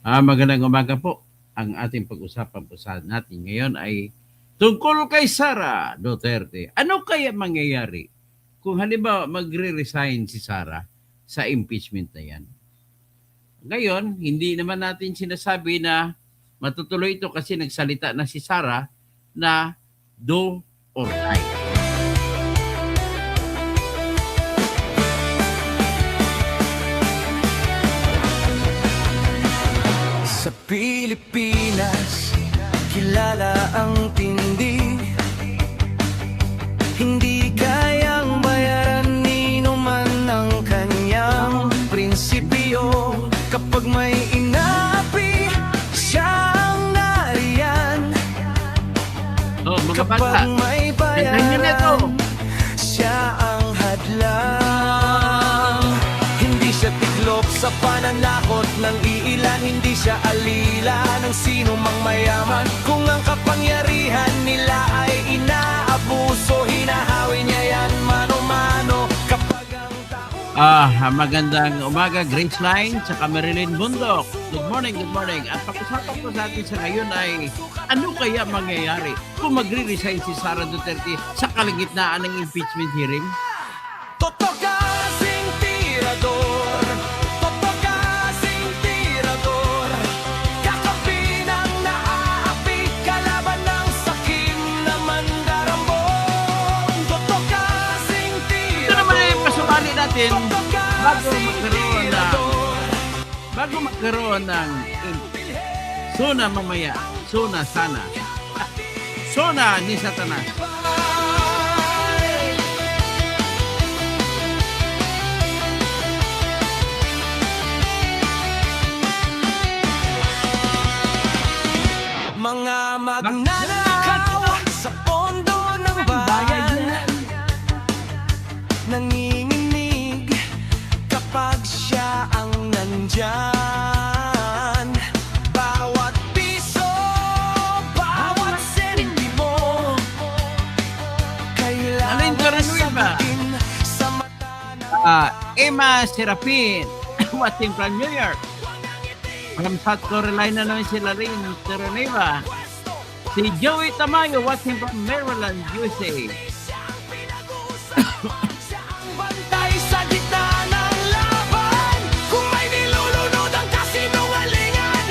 Magandang umaga po. Ang ating pag-usapan po sa natin ngayon ay tungkol kay Sara Duterte. Ano kaya mangyayari kung halimbawa magre-resign si Sara sa impeachment na yan? Ngayon, hindi naman natin sinasabi na matutuloy ito kasi nagsalita na si Sara na do or die. Sa Pilipinas, kilala ang tindi. Hindi kayang bayaran ni numan ang kanyang prinsipyo. Kapag may inaapi, siya ang nariyan. Mga bata, Kapag may ganyan na ito. bayaran, siya ang hadlang. Hindi siya tiklop sa pananakot ng iilan. Hindi siya alila ng sino mang mayaman. Kung ang kapangyarihan nila ay inaabuso, hinahawi niya yan mano-mano. Kapag ang tao Magandang umaga, Grace Line, tsaka Marilyn Bundok. Good morning, good morning. At pag-usapan ko sa atin sa ngayon ay ano kaya mangyayari kung magre-resign si Sara Duterte sa kalagitnaan ng impeachment hearing? Totoo kasing tirador, totoo kasing tirador. Kakapin ang naaapi, kalaban ng sakim na mandarambong. Totoo kasing Ito naman ay tirador, pasumali natin totoo bago kasing magkaroon ng tirador. Sona mamaya, Sona sana, Sona ni Satanas. Mga magnanakaw sa pondo ng bayan, nanginginig kapag siya ang nandyan. Bawat piso, bawat sentimo, Alin kailangan Villanueva? sagutin sa mata ng Emma Serapin, watching from New York. From South Carolina naman si Larin Villanueva. Si Joey Tamayo, watching from Maryland, USA. bantay sa gitna ng laban. Kung may nilulunod ang kasinungalingan,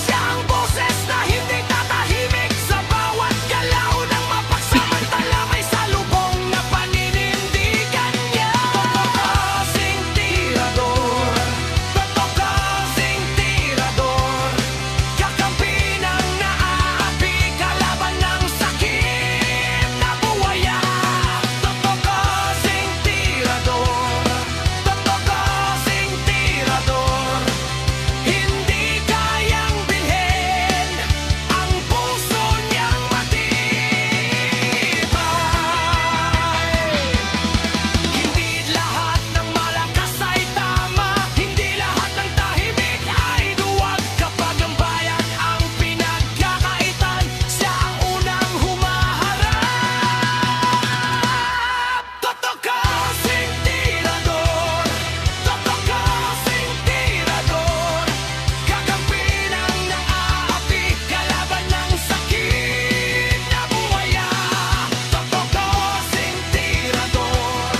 siya ang boses na hindi tatahimik. Sa bawat galaw ng mapagsamantala, may salubong na paninindigan niya. Totoo kasing tirador, totoo kasing tirador. Kakampi ng naaapi, kalaban ng sakit na buwaya. Totoo kasing tirador, totoo kasing tirador. Hindi kayang bilhin ang puso niyang matibay. Hindi lahat ng malakas ay tama, hindi lahat ng tahimik ay duwag. Kapag ang bayan ang pinagkakaitan, siya ang unang humaharap. Totoo kasing tirador, totoo kasing tirador. Kakampi ng naaapi, kalaban ng sakit na buwaya. Totoo kasing tirador,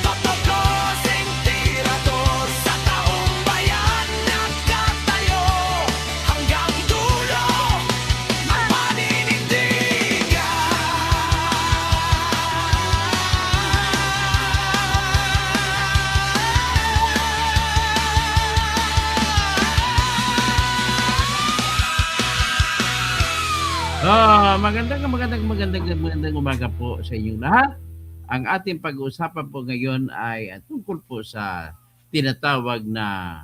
totoo kasing tirador. Sa taong bayan nagkatayo, hanggang dulo ang paninindigan. Magandang umaga po sa inyong lahat. Ang ating pag-uusapan po ngayon ay tungkol po sa tinatawag na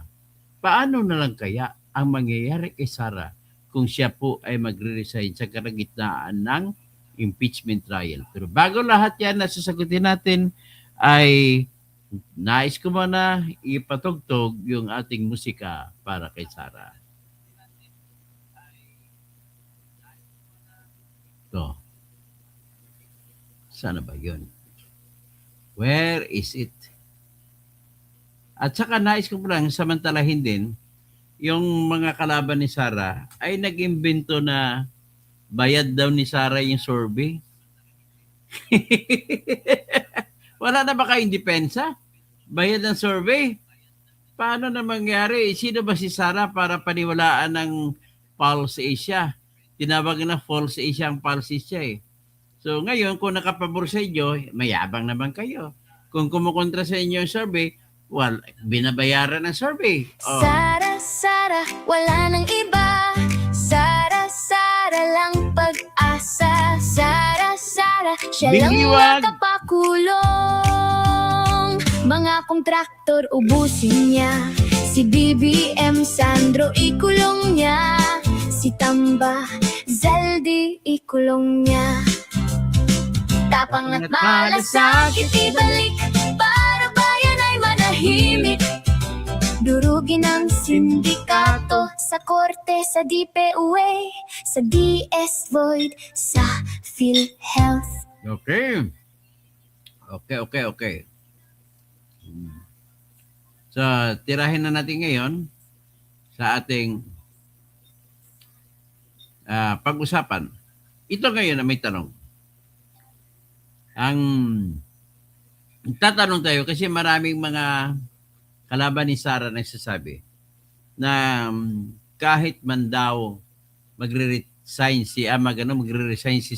paano na lang kaya ang mangyayari kay Sara kung siya po ay magre-resign sa kalagitnaan ng impeachment trial. Pero bago lahat yan na sasagutin natin ay nais ko muna ipatugtog yung ating musika para kay Sara. To. Sana ba yun? Where is it? At saka nais ko lang samantalahin din yung mga kalaban ni Sara ay nag-imbento na bayad daw ni Sara yung survey. Wala na ba kayong depensa? Bayad ng survey? Paano na mangyari? Sino ba si Sara para paniwalaan ng Pulse Asia? Tinawag na False Asia ang Pulse Asia eh. So ngayon, kung nakapabor sa inyo, mayabang naman kayo. Kung kumukontra sa inyo yung survey, well, binabayaran ng survey. Oh. Sara, Sara, wala nang iba. Sara, Sara lang pag-asa. Sara, Sara, siya lang Biniwag. makapakulong. Mga kontraktor ubusin niya. Si BBM Sandro ikulong niya. Si Tamba Zaldi ikulong niya. Tapang at malasakit ibalik para bayan ay manahimik. Durugin ang sindikato sa korte, sa DPUA, sa DS Void, sa PhilHealth. Okay. Okay. So, tirahin na natin ngayon sa ating pag-usapan. Ito ngayon na may tanong. Ang tatanong tayo kasi maraming mga kalaban ni Sara nagsasabi na kahit man daw magre-resign si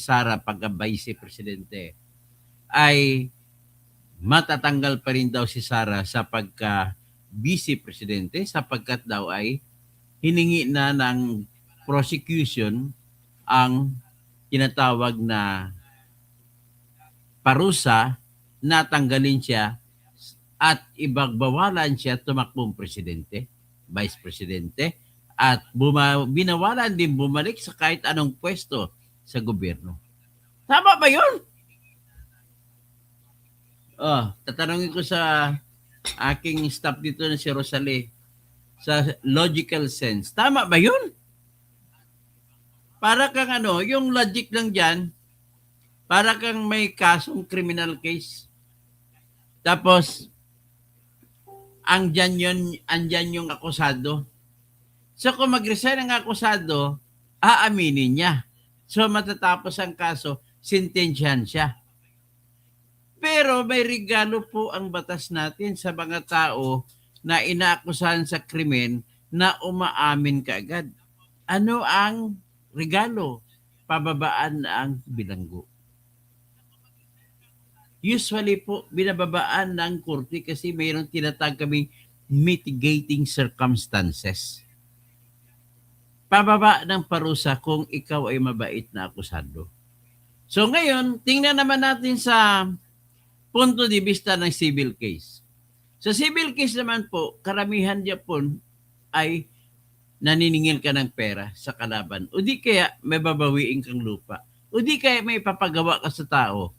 Sara pagka vice presidente ay matatanggal pa rin daw si Sara sa pagka vice presidente sapagkat daw ay hiningi na ng prosecution ang tinatawag na parusa na tanggalin siya at ibagbawalan siya tumakbong presidente, vice presidente, at binawalan din bumalik sa kahit anong pwesto sa gobyerno. Tama ba yun? Tatanungin ko sa aking staff dito na si Rosalie sa logical sense. Tama ba yun? Para kang yung logic lang dyan, para kang may kasong criminal case. Tapos, andyan yung akusado. So, kung mag-resign ang akusado, aaminin niya. So, matatapos ang kaso, sintensyahan siya. Pero may regalo po ang batas natin sa mga tao na inaakusahan sa krimen na umaamin kaagad. Ano ang regalo? Pababaan na ang bilanggo. Usually po, binababaan ng korte kasi mayroong tinatag kaming mitigating circumstances. Pababa ng parusa kung ikaw ay mabait na akusado. So ngayon, tingnan naman natin sa punto de vista ng civil case. Sa civil case naman po, karamihan niya po ay naniningil ka ng pera sa kalaban. O di kaya may babawiin kang lupa. O di kaya may papagawa ka sa tao.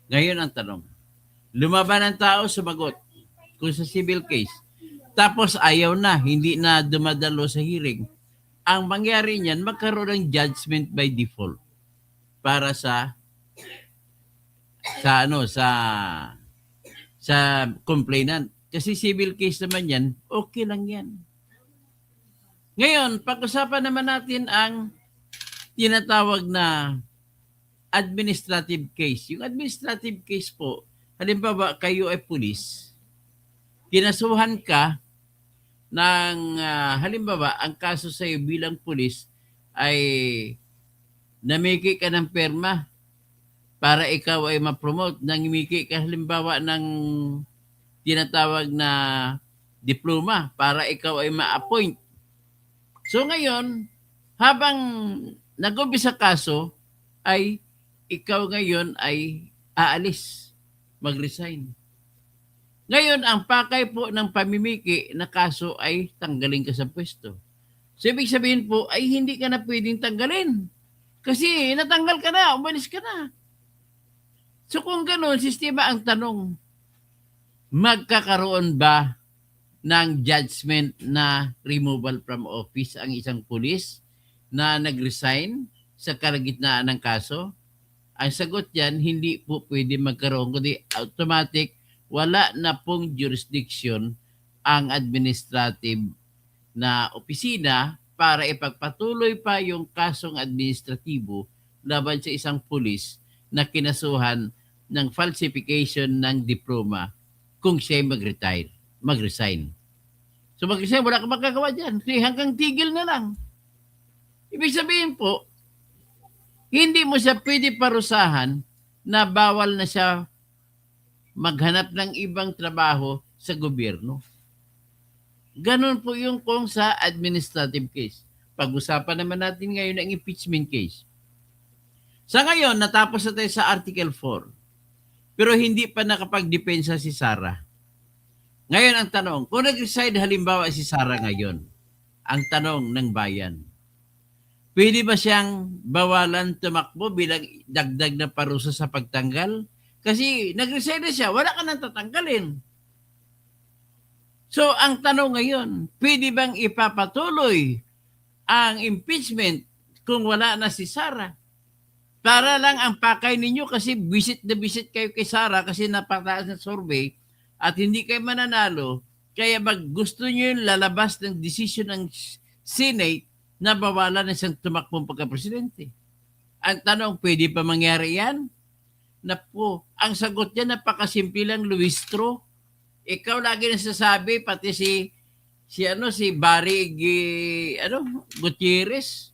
Ngayon ang tanong, lumaban ang tao, sumagot kung sa civil case. Tapos ayaw na, hindi na dumadalo sa hearing. Ang mangyari niyan, magkaroon ng judgment by default para sa complainant. Kasi civil case naman yan, okay lang yan. Ngayon, pag-usapan naman natin ang tinatawag na administrative case. Yung administrative case po, halimbawa kayo ay pulis, kinasuhan ka ng, halimbawa, ang kaso sa iyo bilang pulis ay namiki ka ng perma para ikaw ay ma-promote. Namiki ka halimbawa ng tinatawag na diploma para ikaw ay ma-appoint. So ngayon, habang nag-umpisa kaso, ay ikaw ngayon ay aalis, mag-resign. Ngayon, ang pakay po ng pamimiki na kaso ay tanggalin ka sa pwesto. So, ibig sabihin po ay hindi ka na pwedeng tanggalin. Kasi natanggal ka na, umalis ka na. So, kung gano'n, sistema ang tanong, magkakaroon ba ng judgment na removal from office ang isang pulis na nag-resign sa kalagitnaan ng kaso? Ang sagot yan, hindi po pwede magkaroon, kundi automatic, wala na pong jurisdiction ang administrative na opisina para ipagpatuloy pa yung kasong administratibo laban sa isang pulis na kinasuhan ng falsification ng diploma kung siya mag-resign. So mag-resign, wala kang magagawa dyan. Kasi hanggang tigil na lang. Ibig sabihin po, hindi mo siya pwede parusahan na bawal na siya maghanap ng ibang trabaho sa gobyerno. Ganon po yung kung sa administrative case. Pag-usapan naman natin ngayon ang impeachment case. Sa ngayon, natapos na tayo sa Article 4. Pero hindi pa nakapagdepensa si Sara. Ngayon ang tanong, kung nag-resign halimbawa si Sara ngayon, ang tanong ng bayan, pwede ba siyang bawalan tumakbo bilang dagdag na parusa sa pagtanggal? Kasi nag-resign na siya, wala ka nang tatanggalin. So ang tanong ngayon, pwede bang ipapatuloy ang impeachment kung wala na si Sara? Para lang ang pakay ninyo kasi visit na visit kayo kay Sara kasi napataas na survey at hindi kayo mananalo, kaya gusto nyo yung lalabas ng decision ng Senate na bawalan na siyang tumakbong pagka-presidente. Ang tanong, pwede pa mangyari yan? Napo, ang sagot niya napakasimple lang, Luistro. Ikaw lagi nasasabi, pati si Barry Gutierrez.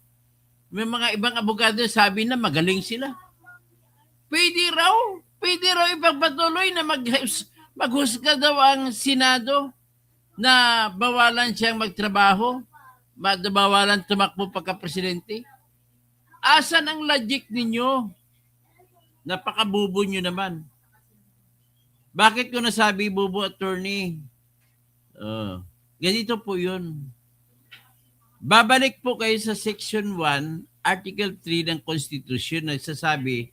May mga ibang abogado sabi na magaling sila. Pwede raw ipagpatuloy na maghusga daw ang Senado na bawalan siyang magtrabaho, bawalan tumakbo pagka-presidente. Asan ang logic ninyo? Napakabubo nyo naman. Bakit ko nasabi bubo, attorney? Ganito po yun. Babalik po kayo sa Section 1, Article 3 ng Constitution, nagsasabi,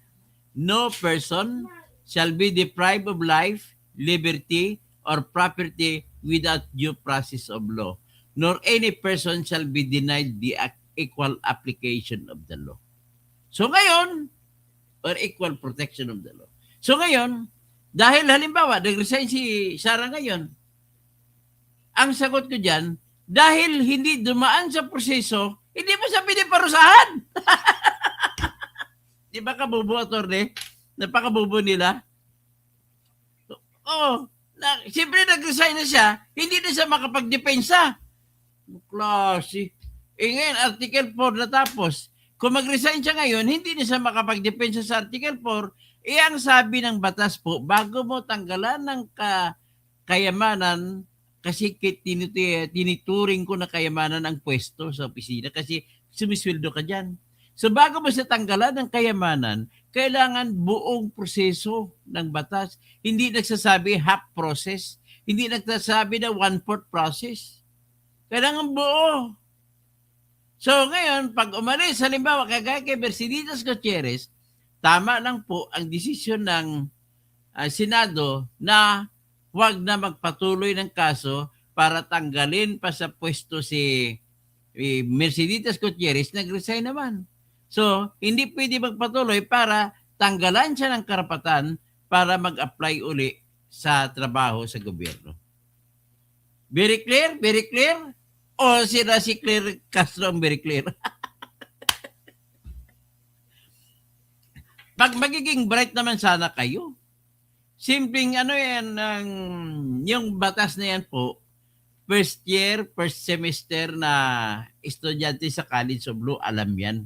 no person shall be deprived of life, liberty, or property without due process of law, nor any person shall be denied the equal application of the law. So ngayon, or equal protection of the law. So ngayon, dahil halimbawa, nag-resign si Sara ngayon, ang sagot ko dyan, dahil hindi dumaan sa proseso, hindi mo siya piniparusahan. Di ba kabubo, attorney? Napakabubo nila. Siyempre nag-resign na siya, hindi na siya makapagdepensa. Klase. Ngayon, Article 4 natapos. Kung mag-resign siya ngayon, hindi na siya makapagdepensa sa Article 4. Ang sabi ng batas po, bago mo tanggalan ng kayamanan, kasi tinituring ko na kayamanan ang pwesto sa opisina kasi sumisweldo ka dyan. So bago mo siya tanggalan ng kayamanan, kailangan buong proseso ng batas. Hindi nagsasabi half process. Hindi nagsasabi na 1/4 process. Kailangan buo. So ngayon, pag umalis, halimbawa kagaya kay Mercedes Gutierrez, tama lang po ang desisyon ng Senado na huwag na magpatuloy ng kaso para tanggalin pa sa pwesto si Mercedes Gutierrez, nag-resign naman. So, hindi pwede magpatuloy para tanggalan siya ng karapatan para mag-apply uli sa trabaho sa gobyerno. Very clear? Very clear? O sila si Claire Castro ang very clear? Pag magiging bright naman sana kayo, simpleng yung batas na yan po, first year, first semester na estudyante sa College of Law, alam yan.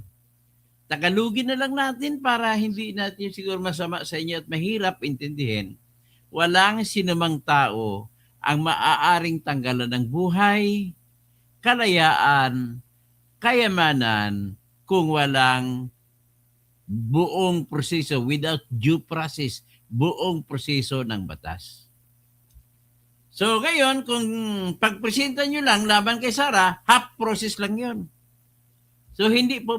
Tagalugin na lang natin para hindi natin siguro masama sa inyo at mahirap intindihin. Walang sinumang tao ang maaaring tanggalan ng buhay, kalayaan, kayamanan kung walang buong proseso, without due process, buong proseso ng batas. So ngayon, kung pagpresenta nyo lang laban kay Sara, half process lang yon. So hindi po